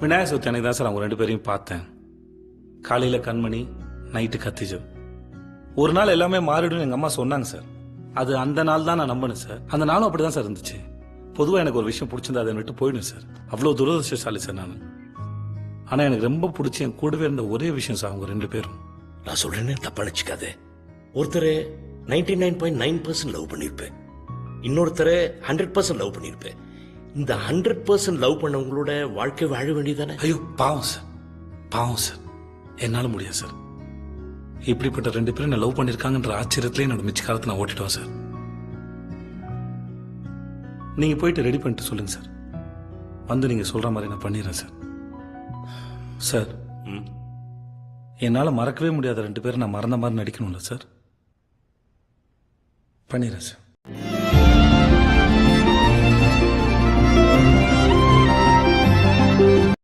விநாயகர் சதுர்த்தி அன்னைக்கு தான் சார் அவங்க 2 பேரையும் பார்த்தேன். காலையில் கண்மணி, நைட்டு கத்திஜம். ஒரு நாள் எல்லாமே மாறிடும் எங்கள் அம்மா சொன்னாங்க சார். அது அந்த நாள் தான் நான் நம்பினேன் சார். அந்த நாளும் அப்படி தான் சார் இருந்துச்சு. பொதுவாக எனக்கு ஒரு விஷயம் பிடிச்சிருந்தா அதை விட்டு போயிடும் சார். அவ்வளோ துரதிருஷ்டசாலி சார் நான். ஆனால் எனக்கு ரொம்ப பிடிச்சி என் கூடவே இருந்த ஒரே விஷயம் சார் அவங்க 2 பேரும். நான் சொல்றேன்னு தப்பா நினைச்சுக்காதே. ஒருத்தரை 99.9% லவ் பண்ணிருப்பேன், இன்னொருத்தரை 100% லவ் பண்ணிருப்பேன். இந்த 100% லவ் பண்ணவங்களோட வாழ்க்கை வாழ வேண்டியதானே? ஐயோ பாவம் சார், பாவம் சார். என்னால் முடியாது சார். இப்படிப்பட்ட 2 பேரும் நான் லவ் பண்ணியிருக்காங்கன்ற ஆச்சரியத்திலே என்னோட மிச்ச காலத்தை நான் ஓட்டிட்டோம் சார். நீங்க போயிட்டு ரெடி பண்ணிட்டு சொல்லுங்க சார். வந்து நீங்க சொல்ற மாதிரி நான் பண்ணிடுறேன் சார். சார், என்னால் மறக்கவே முடியாத 2 பேரும் நான் மறந்த மாதிரி நடிக்கணும்ல சார். பண்ணிடுறேன் சார்.